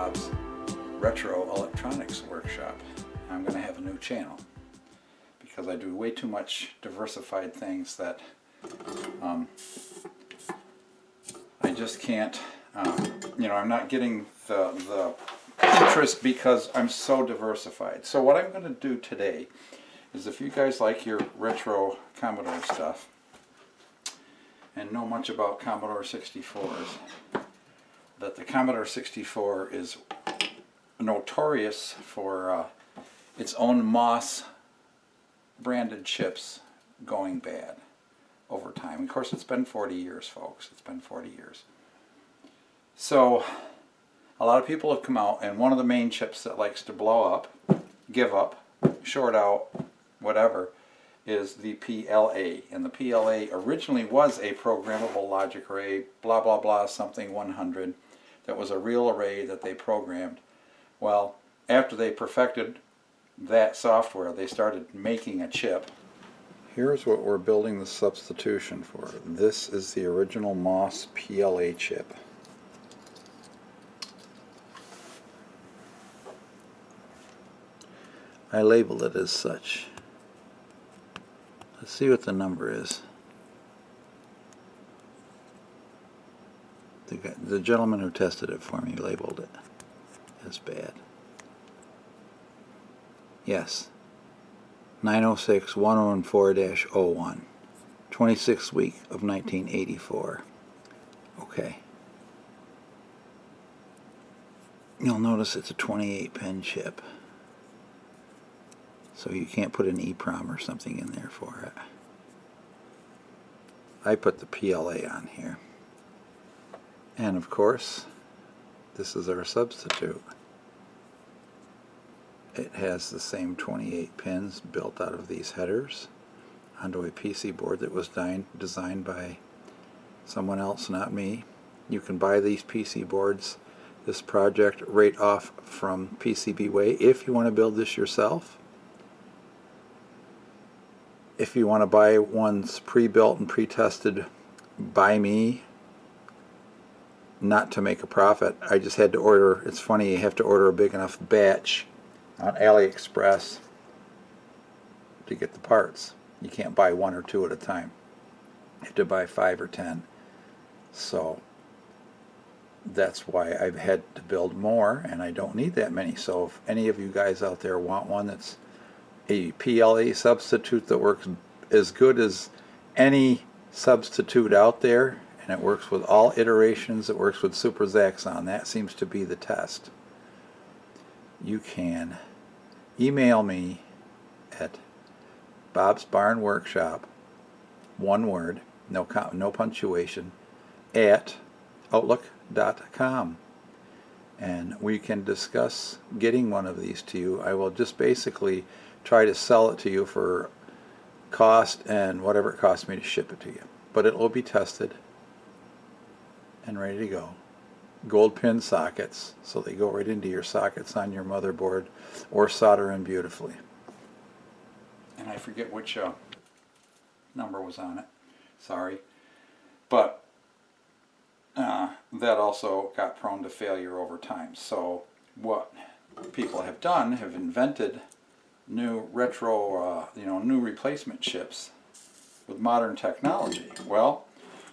Bob's Retro Electronics Workshop. I'm going to have a new channel because I do way too much diversified things that I just can't, you know, I'm not getting the interest because I'm so diversified. So what I'm going to do today is, if you guys like your retro Commodore stuff and know much about Commodore 64s, that the Commodore 64 is notorious for its own MOS branded chips going bad over time. Of course, it's been 40 years, folks. It's been 40 years. So a lot of people have come out, and one of the main chips that likes to blow up, give up, short out, whatever, is the PLA. And the PLA originally was a programmable logic array, blah blah blah something 100, that was a real array that they programmed. Well, after they perfected that software, they started making a chip. Here's what we're building the substitution for. This is the original MOS PLA chip. I labeled it as such. Let's see what the number is. The gentleman who tested it for me labeled it as bad. Yes, 906-114-01, 26th week of 1984. Okay. You'll notice it's a 28-pin chip, so you can't put an EEPROM or something in there for it. I put the PLA on here. And of course, this is our substitute. It has the same 28 pins built out of these headers onto a PC board that was designed by someone else, not me. You can buy these PC boards, this project, right off from PCBWay if you want to build this yourself. If you want to buy ones pre-built and pre-tested by me, not to make a profit, I just had to order, it's funny, you have to order a big enough batch on AliExpress to get the parts. You can't buy one or two at a time. You have to buy 5 or 10. So that's why I've had to build more, and I don't need that many. So if any of you guys out there want one that's a PLA substitute that works as good as any substitute out there, and it works with all iterations, it works with Super Zaxxon, that seems to be the test, you can email me at Bob's Barn Workshop, one word, no punctuation, at outlook.com, and we can discuss getting one of these to you. I will just basically try to sell it to you for cost and whatever it costs me to ship it to you, but it will be tested and ready to go. Gold pin sockets, so they go right into your sockets on your motherboard, or solder in beautifully. And I forget which number was on it, sorry, but that also got prone to failure over time. So what people have done, have invented new retro, new replacement chips with modern technology. Well,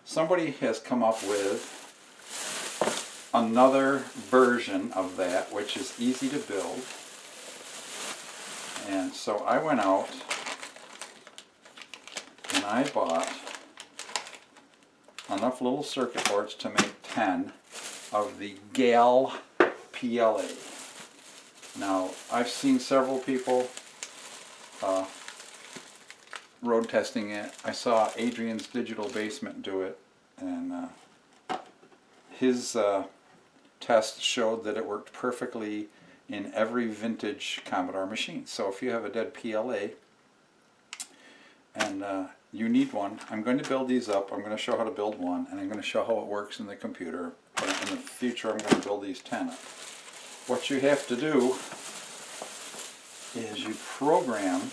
somebody has come up with another version of that, which is easy to build. And so I went out and I bought enough little circuit boards to make 10 of the GAL-PLA. Now, I've seen several people road testing it. I saw Adrian's Digital Basement do it, and his test showed that it worked perfectly in every vintage Commodore machine. So if you have a dead PLA and you need one, I'm going to build these up. I'm going to show how to build one, and I'm going to show how it works in the computer. But in the future, I'm going to build these 10 up. What you have to do is you program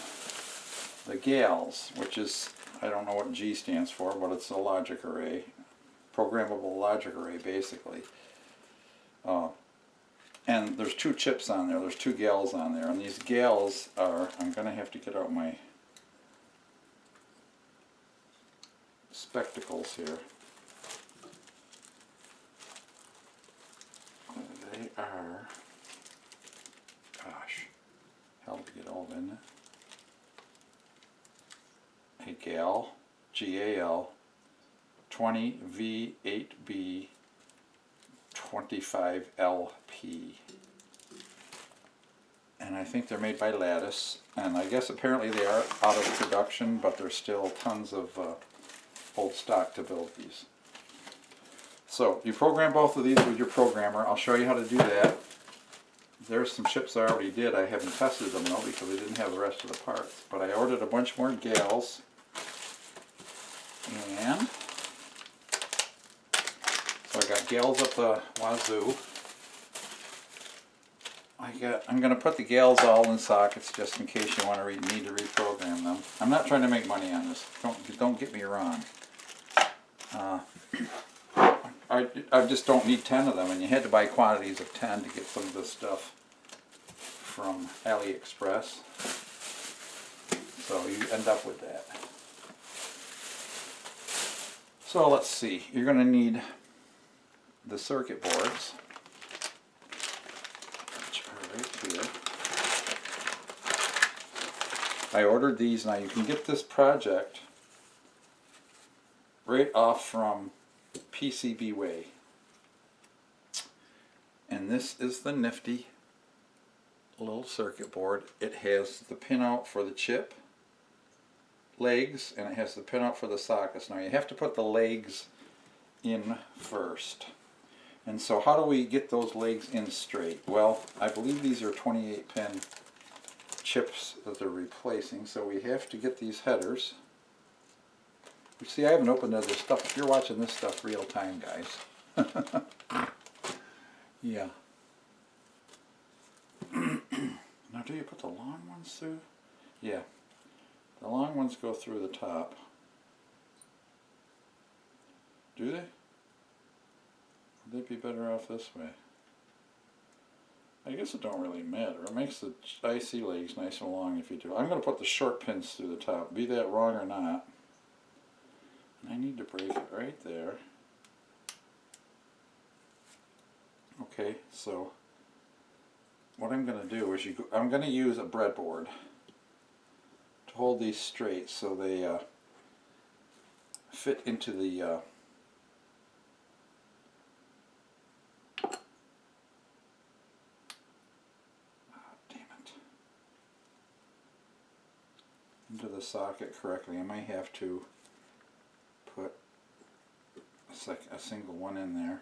the GALs, which is, I don't know what G stands for, but it's a logic array, programmable logic array basically. And there's 2 chips on there. There's 2 GALs on there. And these GALs are, I'm going to have to get out my spectacles here. They are, gosh, hell to get old, isn't it? A GAL, G-A-L, 20V8B 25LP. And I think they're made by Lattice, and I guess apparently they are out of production, but there's still tons of old stock to build these. So you program both of these with your programmer. I'll show you how to do that. There's some chips I already did. I haven't tested them though because I didn't have the rest of the parts. But I ordered a bunch more GALs, and so I got GALs up the wazoo. I'm going to put the GALs all in sockets just in case you want to need to reprogram them. I'm not trying to make money on this. Don't get me wrong. I just don't need 10 of them, and you had to buy quantities of 10 to get some of this stuff from AliExpress. So you end up with that. So let's see. You're going to need the circuit boards, which are right here. I ordered these. Now you can get this project right off from PCBWay. And this is the nifty little circuit board. It has the pinout for the chip legs, and it has the pinout for the sockets. Now you have to put the legs in first. And so how do we get those legs in straight? Well, I believe these are 28 pin chips that they're replacing, so we have to get these headers. You see, I haven't opened other stuff. If you're watching this stuff real time, guys. Yeah. Now, do you put the long ones through? Yeah. The long ones go through the top. Do they? Would they be better off this way? I guess it don't really matter. It makes the IC legs nice and long if you do. I'm going to put the short pins through the top, be that wrong or not. I need to break it right there. Okay, so what I'm going to do is I'm going to use a breadboard to hold these straight so they fit into the into the socket correctly. I might have to put a single one in there.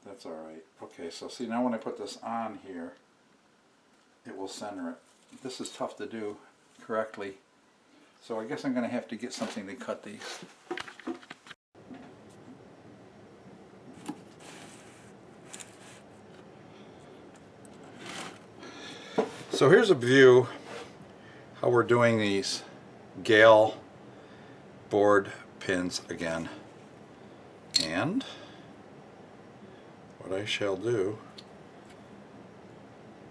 That's alright. Okay, so see, now when I put this on here, it will center it. This is tough to do correctly, so I guess I'm going to have to get something to cut these. So here's a view how we're doing these GAL board pins again. And what I shall do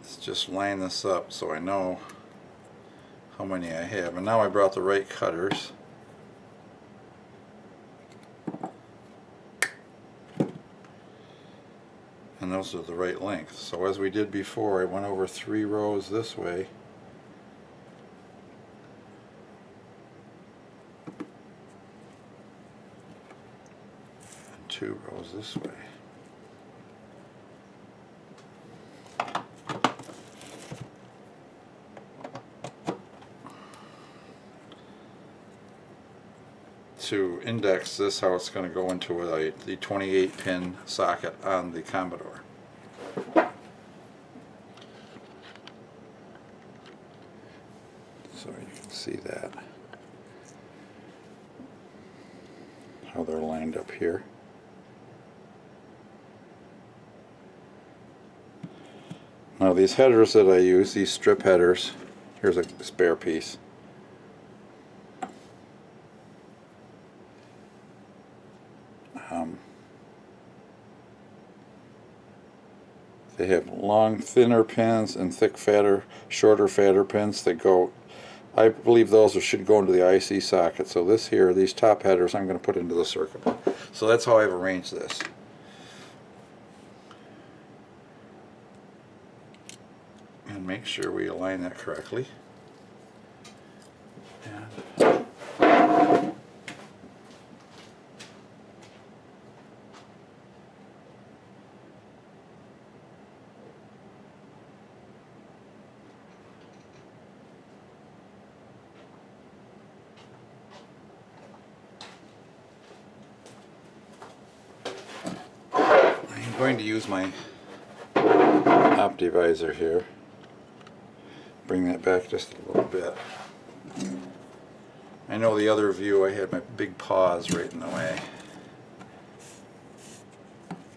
is just line this up so I know how many I have. And now I brought the right cutters. And those are the right length. So as we did before, I went over 3 rows this way. And 2 rows this way. To index this, how it's going to go into the 28 pin socket on the Commodore. So you can see that, how they're lined up here. Now these headers that I use, these strip headers, here's a spare piece. They have long, thinner pins and thick, fatter, shorter, fatter pins that go. I believe those should go into the IC socket. So this here, these top headers, I'm going to put into the circuit board. So that's how I've arranged this. And make sure we align that correctly. And I'm going to use my Optivisor here. Bring that back just a little bit. I know the other view I had my big paws right in the way.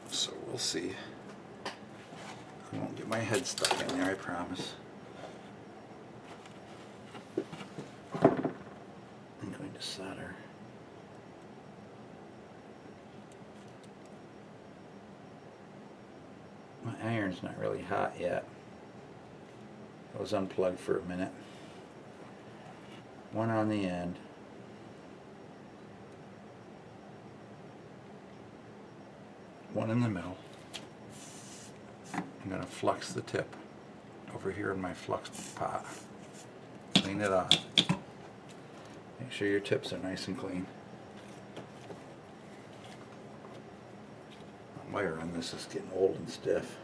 So we'll see. I won't get my head stuck in there, I promise. I'm going to solder. My iron's not really hot yet. It was unplugged for a minute. One on the end. One in the middle. I'm going to flux the tip over here in my flux pot. Clean it off. Make sure your tips are nice and clean. The wire on this is getting old and stiff.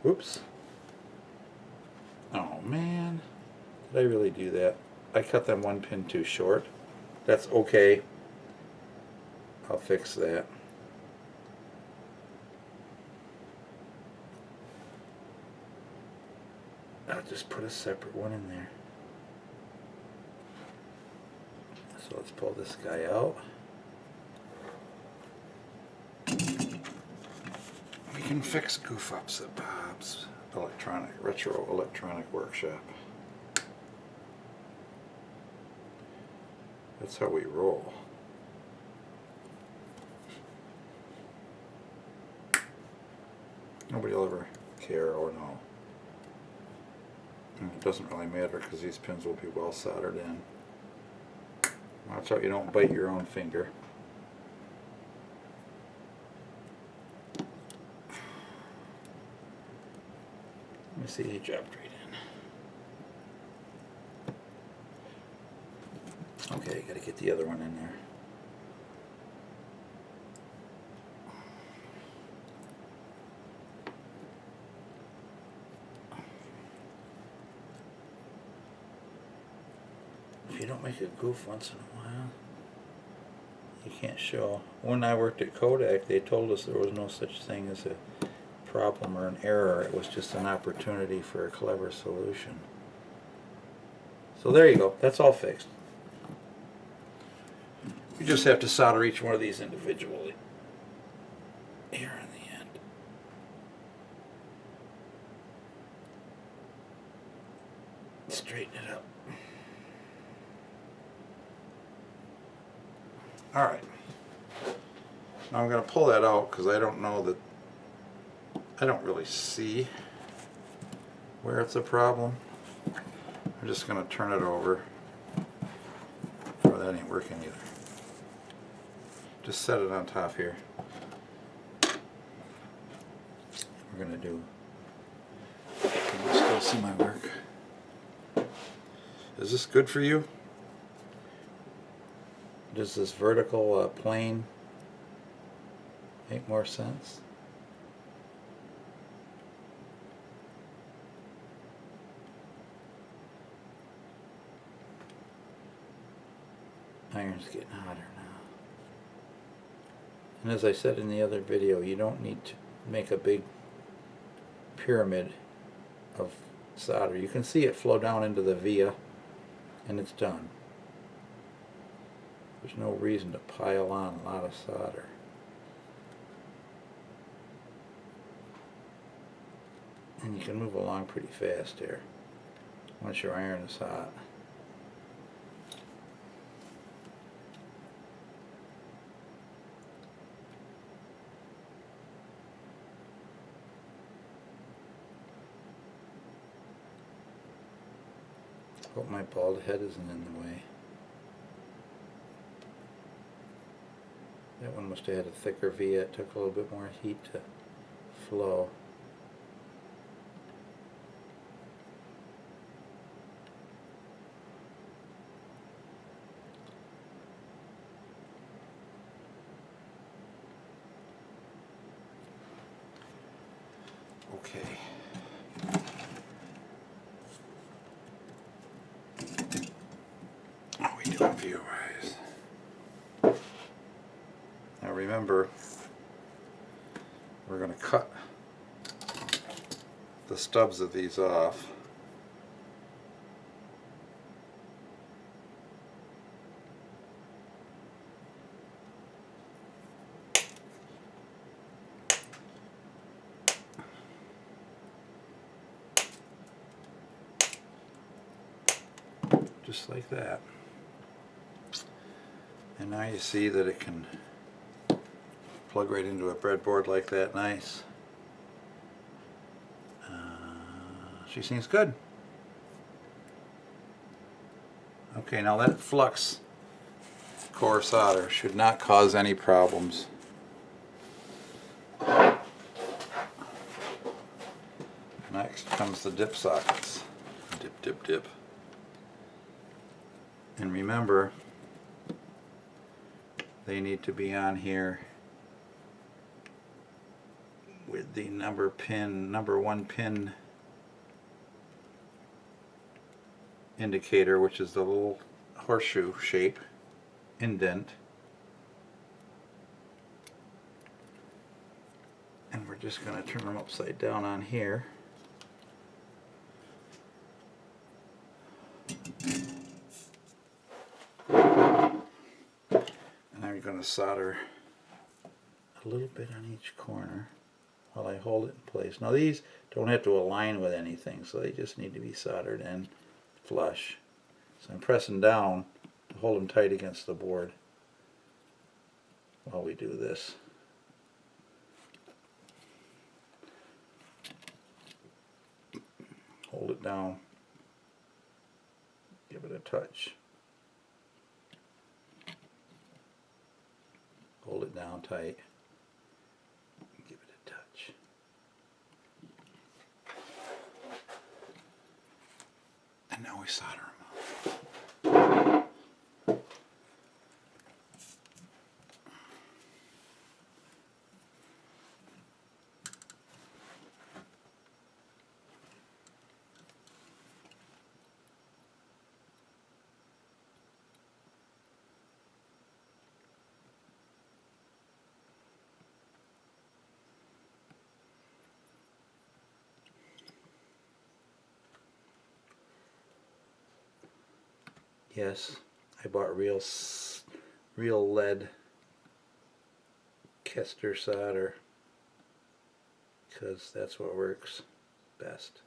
Whoops. Oh man, did I really do that? I cut them one pin too short. That's okay. I'll fix that. I'll just put a separate one in there. So let's pull this guy out. We can fix goof ups at Bob's retro electronic workshop. That's how we roll. Nobody will ever care or know. And it doesn't really matter because these pins will be well soldered in. Watch out you don't bite your own finger. Let me see, he dropped right in. Okay, gotta get the other one in there. If you don't make a goof once in a while, you can't show. When I worked at Kodak, they told us there was no such thing as a problem or an error. It was just an opportunity for a clever solution. So there you go. That's all fixed. You just have to solder each one of these individually. Here in the end. Straighten it up. Alright. Now I'm going to pull that out because I don't know that I don't really see where it's a problem. I'm just going to turn it over. Oh, that ain't working either. Just set it on top here. We're going to do. Can you still see my work? Is this good for you? Does this vertical plane make more sense? Iron's getting hotter now. And as I said in the other video, you don't need to make a big pyramid of solder. You can see it flow down into the via and it's done. There's no reason to pile on a lot of solder. And you can move along pretty fast here once your iron is hot. Hope my bald head isn't in the way. That one must have had a thicker via. It took a little bit more heat to flow. Okay. How are we doing view-wise? Now remember, we're going to cut the stubs of these off. Just like that. And now you see that it can plug right into a breadboard like that. Nice. She seems good. Okay, now that flux core solder should not cause any problems. Next comes the dip sockets. Dip, dip, dip. And remember, they need to be on here with the number 1 pin indicator, which is the little horseshoe shape indent. And we're just going to turn them upside down on here. And I'm going to solder a little bit on each corner while I hold it in place. Now these don't have to align with anything, so they just need to be soldered in flush. So I'm pressing down to hold them tight against the board while we do this. Hold it down, give it a touch. Hold it down tight, give it a touch. And now we solder them up. Yes, I bought real lead Kester solder because that's what works best.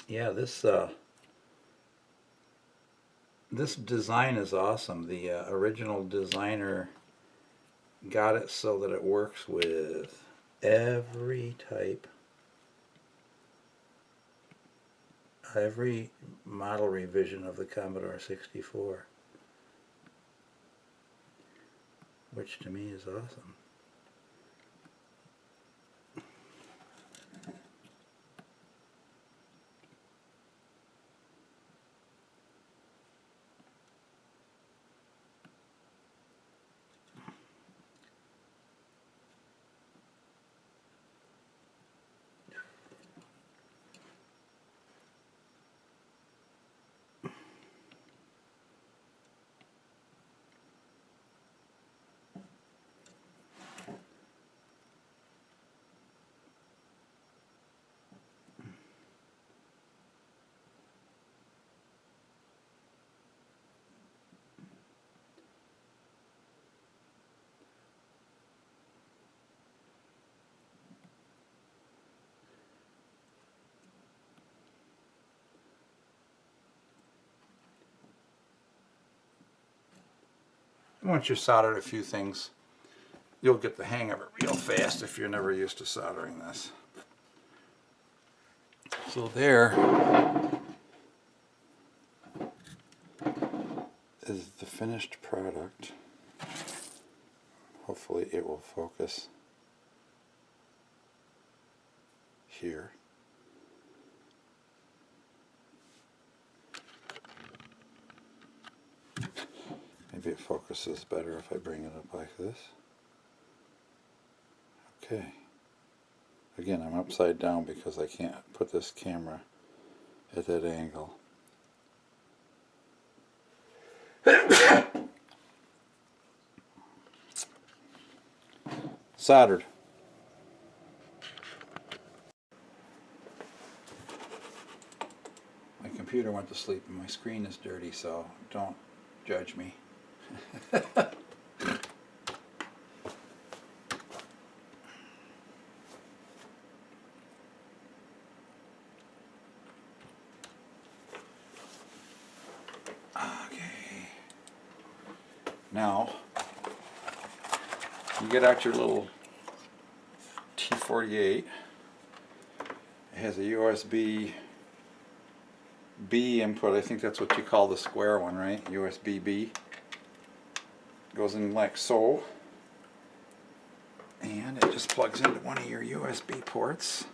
Yeah, this design is awesome. The original designer got it so that it works with every type, every model revision of the Commodore 64, which to me is awesome. Once you soldered a few things, you'll get the hang of it real fast if you're never used to soldering this. So there is the finished product. Hopefully it will focus here. Maybe it focuses better if I bring it up like this. Okay. Again, I'm upside down because I can't put this camera at that angle. Soldered. My computer went to sleep and my screen is dirty, so don't judge me. Okay. Now, you get out your little T48. It has a USB B input. I think that's what you call the square one, right? USB B. Goes in like so. And it just plugs into one of your USB ports.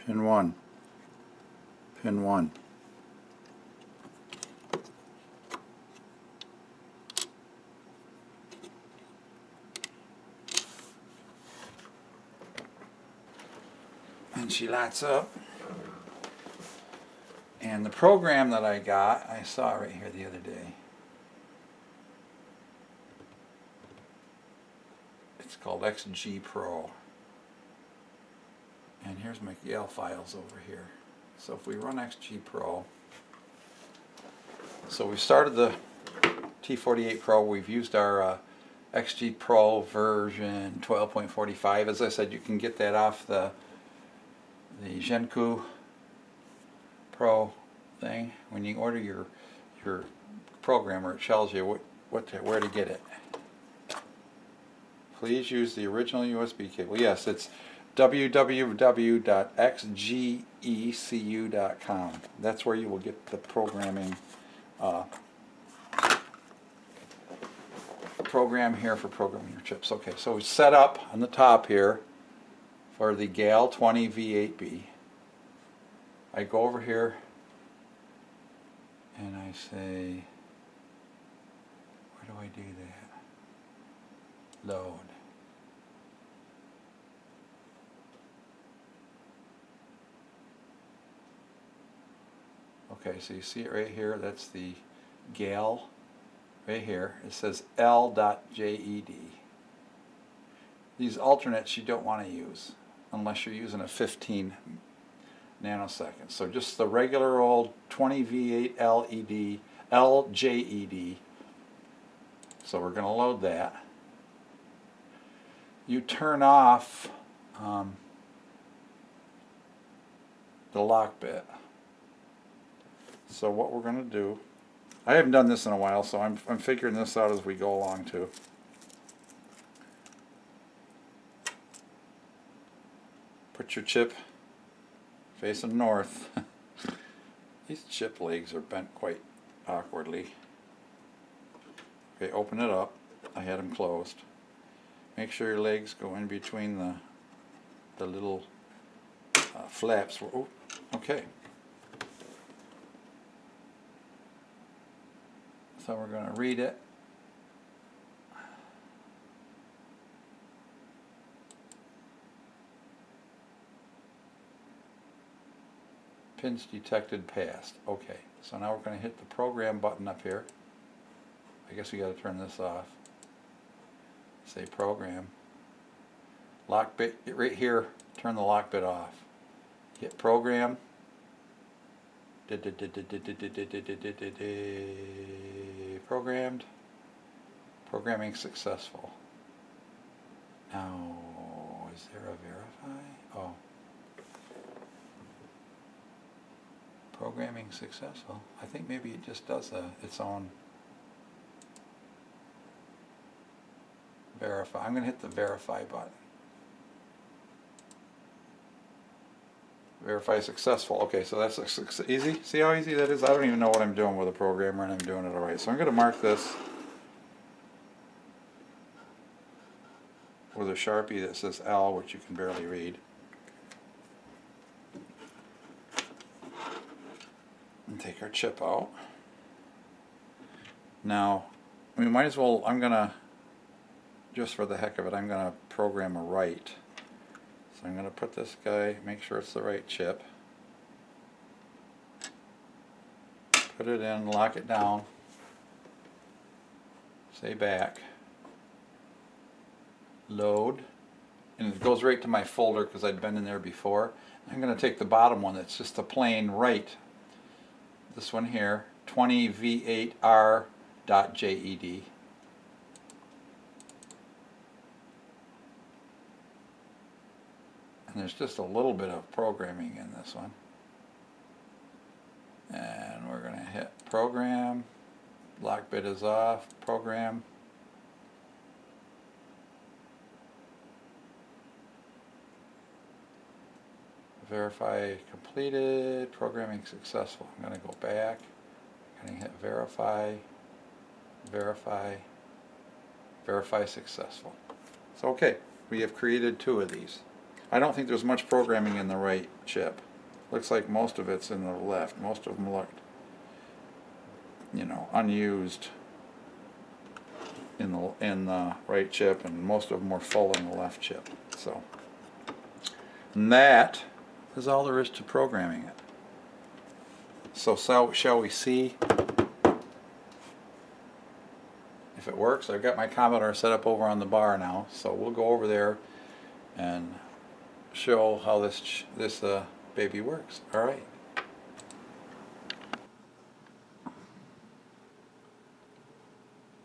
Pin 1. Pin 1. And she lights up. And the program that I got, I saw right here the other day. It's called XG Pro. And here's my GAL files over here. So if we run XG Pro, so we started the T48 Pro. We've used our XG Pro version 12.45. As I said, you can get that off the Genku Pro thing. When you order your programmer, it tells you where to get it. Please use the original USB cable. Yes, it's www.xgecu.com. That's where you will get the programming program here for programming your chips. Okay, so it's set up on the top here for the GAL-20 V8B. I go over here and I say, where do I do that? Load. Okay, so you see it right here. That's the GAL right here. It says L.JED. These alternates you don't want to use unless you're using a 15 nanosecond. So just the regular old 20V8 LED, LJED. So we're going to load that. You turn off the lock bit. So what we're going to do, I haven't done this in a while, so I'm figuring this out as we go along too. Put your chip facing north. These chip legs are bent quite awkwardly. Okay, open it up. I had them closed. Make sure your legs go in between the little flaps. Oh, okay. So we're going to read it. Pins detected passed. Okay, so now we're going to hit the program button up here. I guess we got to turn this off. Say program. Lock bit right here. Turn the lock bit off. Hit program. Programmed. Programming successful. Now, is there a verify? Oh. Programming successful. I think maybe it just does its own verify. I'm going to hit the verify button. Verify successful. Okay, so that's easy. See how easy that is? I don't even know what I'm doing with a programmer, and I'm doing it alright. So I'm going to mark this with a Sharpie that says L, which you can barely read. And take our chip out. Now, we might as well, I'm going to, just for the heck of it, I'm going to program a write. So I'm going to put this guy, make sure it's the right chip. Put it in, lock it down. Say back. Load. And it goes right to my folder because I'd been in there before. I'm going to take the bottom one that's just a plain write. This one here, 20v8r.jed. And there's just a little bit of programming in this one. And we're going to hit program. Lock bit is off. Program. Verify completed, programming successful. I'm going to go back, I'm going to hit verify, verify, verify successful. So okay, we have created 2 of these. I don't think there's much programming in the right chip. Looks like most of it's in the left. Most of them looked, you know, unused in the right chip, and most of them were full in the left chip. So, and that is all there is to programming it. So shall we see if it works? I've got my Commodore set up over on the bar now, so we'll go over there and show how this baby works. All right.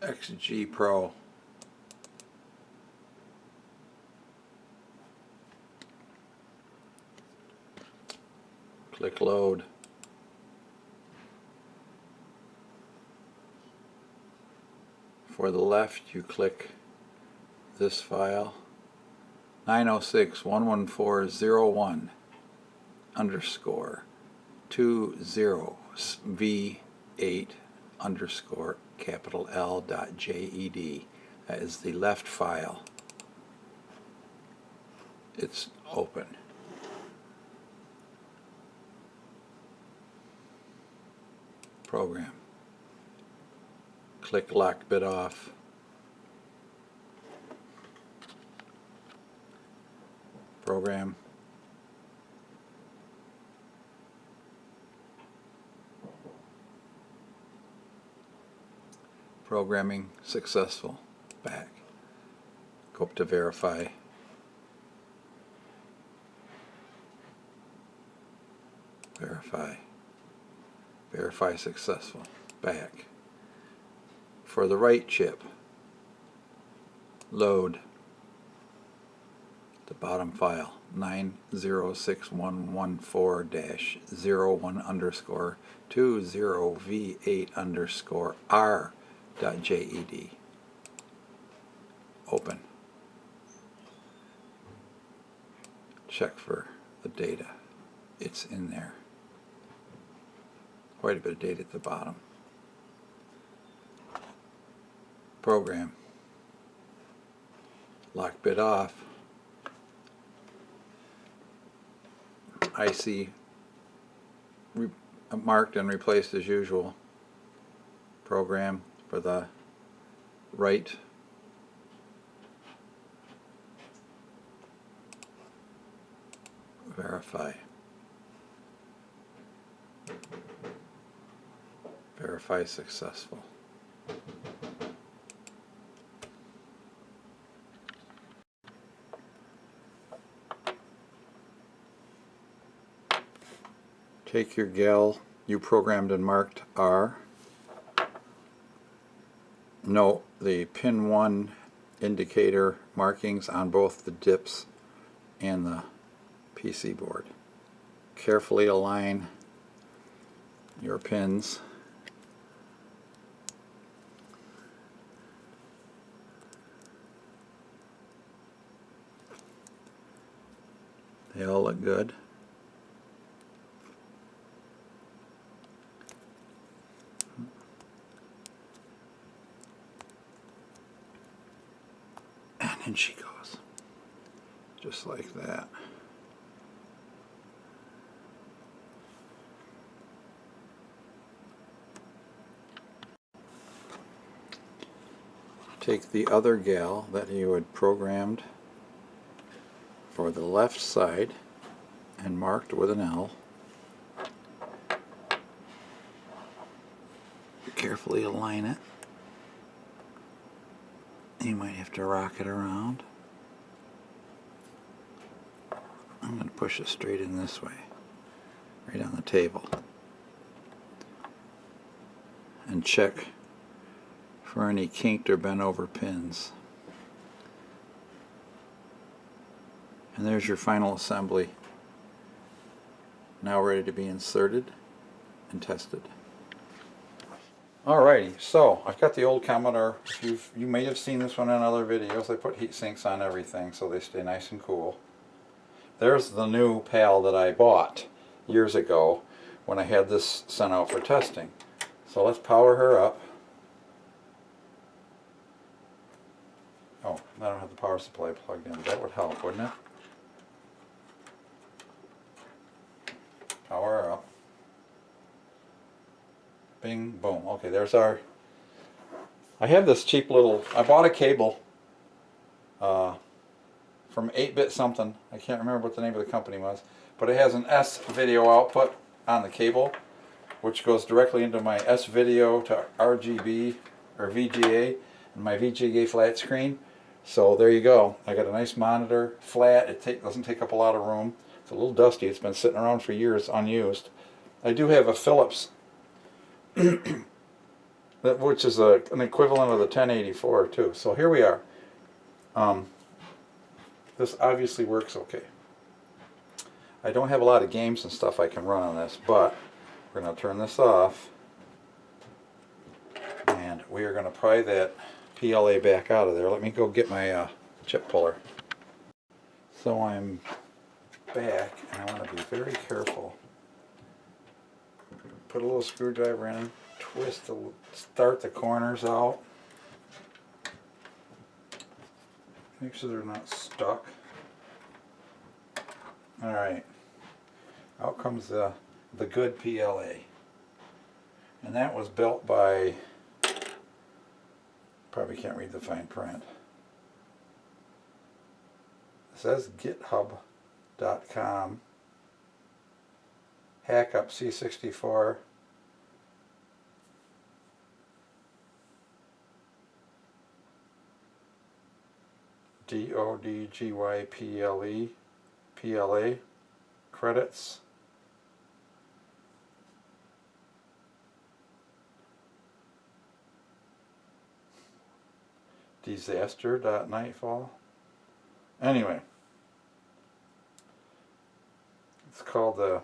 XG Pro. Click load. For the left, you click this file, 906.114.01 underscore 20v8 underscore capital L.jed. That is the left file. It's open. Program. Click lock bit off. Program. Programming successful. Back. Go up to verify. Verify. Verify successful. Back. For the right chip, load the bottom file, 906.114.01 underscore 20v8 underscore r.jed. Open. Check for the data. It's in there. Quite a bit of data at the bottom. Program. Lock bit off. IC marked and replaced as usual. Program for the right. Verify. verify successful. Take your GAL you programmed and marked R. Note the pin 1 indicator markings on both the dips and the PC board. Carefully align your pins. They all look good. And in she goes. Just like that. Take the other GAL that you had programmed for the left side and marked with an L. Carefully align it. You might have to rock it around. I'm going to push it straight in this way, right on the table. And check for any kinked or bent over pins. And there's your final assembly, now ready to be inserted and tested. Alrighty, so I've got the old Commodore. You may have seen this one in other videos. I put heat sinks on everything so they stay nice and cool. There's the new PAL that I bought years ago when I had this sent out for testing. So let's power her up. Oh, I don't have the power supply plugged in. That would help, wouldn't it? Power her up. Bing, boom. Okay, there's our... I have this cheap little... I bought a cable from 8-bit something. I can't remember what the name of the company was. But it has an S video output on the cable, which goes directly into my S video to RGB or VGA and my VGA flat screen. So there you go. I got a nice monitor, flat. It doesn't take up a lot of room. It's a little dusty. It's been sitting around for years unused. I do have a Philips, which is an equivalent of the 1084 too. So here we are. This obviously works okay. I don't have a lot of games and stuff I can run on this, but we're going to turn this off and we are going to pry that PLA back out of there. Let me go get my chip puller. So I'm back and I want to be very careful. Put a little screwdriver in, twist start the corners out. Make sure they're not stuck. Alright, out comes the good PLA. And that was built by, probably can't read the fine print. It says github.com, hackup C64, DODGYPLE, PLA, credits, disaster.nightfall. Anyway, it's called the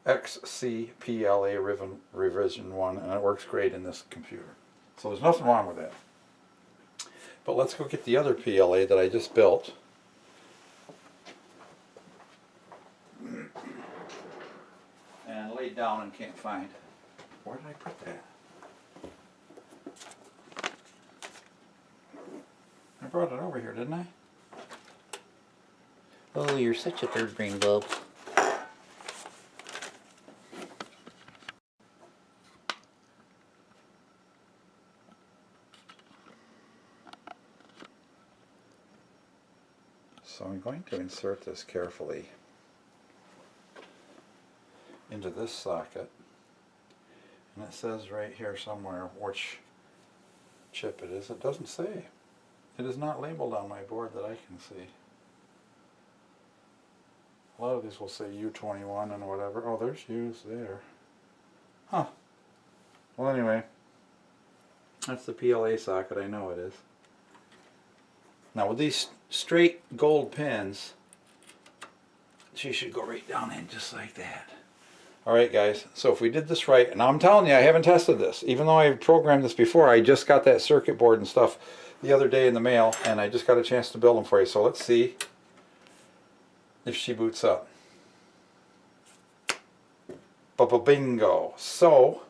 XCPLA revision 1 and it works great in this computer. So there's nothing wrong with that. But let's go get the other PLA that I just built. And laid down and can't find. Where did I put that? I brought it over here, didn't I? Oh, you're such a third green bulb. So I'm going to insert this carefully into this socket And it says right here somewhere which chip it is. It doesn't say. It is not labeled on my board that I can see. A lot of these will say U21 and whatever. Oh, there's U's there. Huh. Well, anyway, that's the PLA socket. I know it is. Now with these straight gold pins, she should go right down in just like that. Alright guys, so if we did this right, and I'm telling you I haven't tested this, even though I've programmed this before. I just got that circuit board and stuff the other day in the mail, and I just got a chance to build them for you. So let's see if she boots up. Bingo. So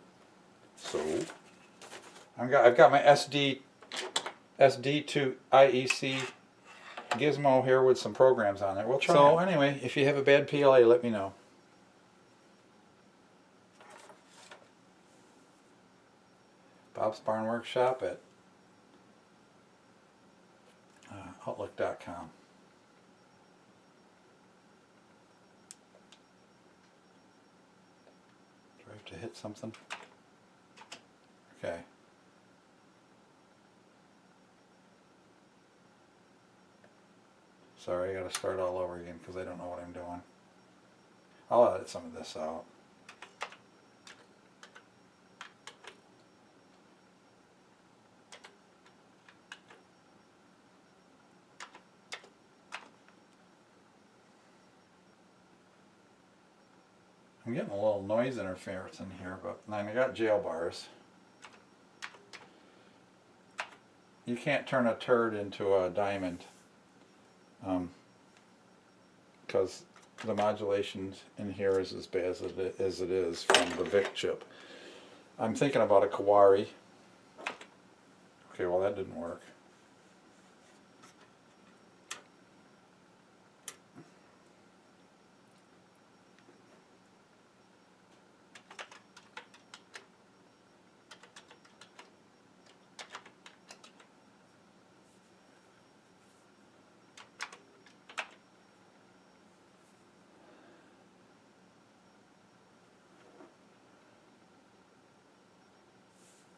I've got my SD to IEC gizmo here with some programs on it. We'll try. So anyway, if you have a bad PLA, let me know. Bob's Barn Workshop at Outlook.com. Do I have to hit something? Okay. Sorry, I got to start all over again because I don't know what I'm doing. I'll edit some of this out. I'm getting a little noise interference in here, but I got jail bars. You can't turn a turd into a diamond because the modulation in here is as bad as it is from the VIC chip. I'm thinking about a Kawari. Okay, well that didn't work.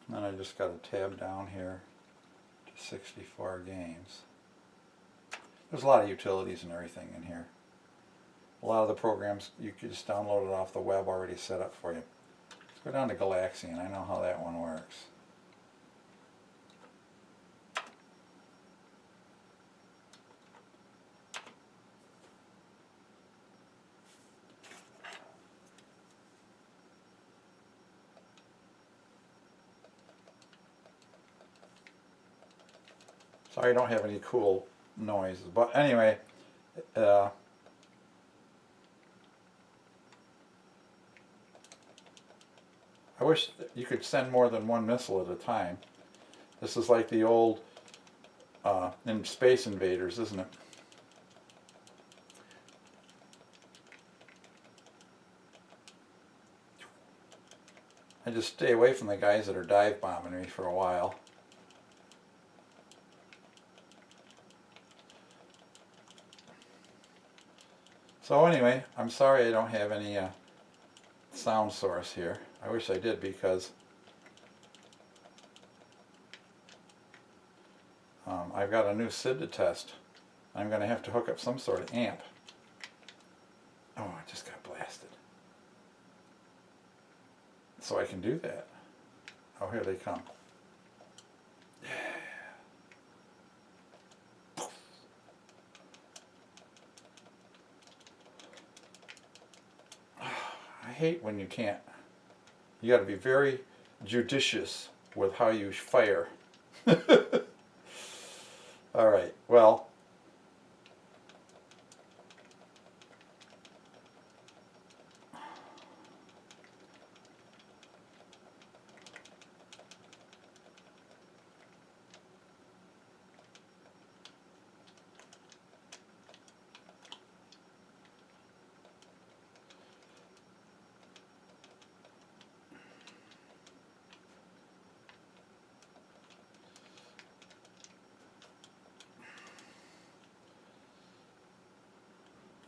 Then I just got to tab down here to 64 games. There's a lot of utilities and everything in here. A lot of the programs you could just download it off the web already set up for you. Let's go down to Galaxian. I know how that one works. Sorry I don't have any cool noises, but anyway, I wish you could send more than one missile at a time. This is like the old in Space Invaders, isn't it? I just stay away from the guys that are dive bombing me for a while. So anyway, I'm sorry I don't have any sound source here. I wish I did because I've got a new SID to test. I'm going to have to hook up some sort of amp. Oh, I just got blasted. So I can do that. Oh, here they come. I hate when you can't. You got to be very judicious with how you fire. All right, well,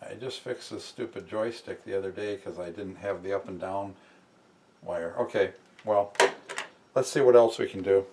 I just fixed this stupid joystick the other day because I didn't have the up and down wire. Okay, Well, let's see what else we can do.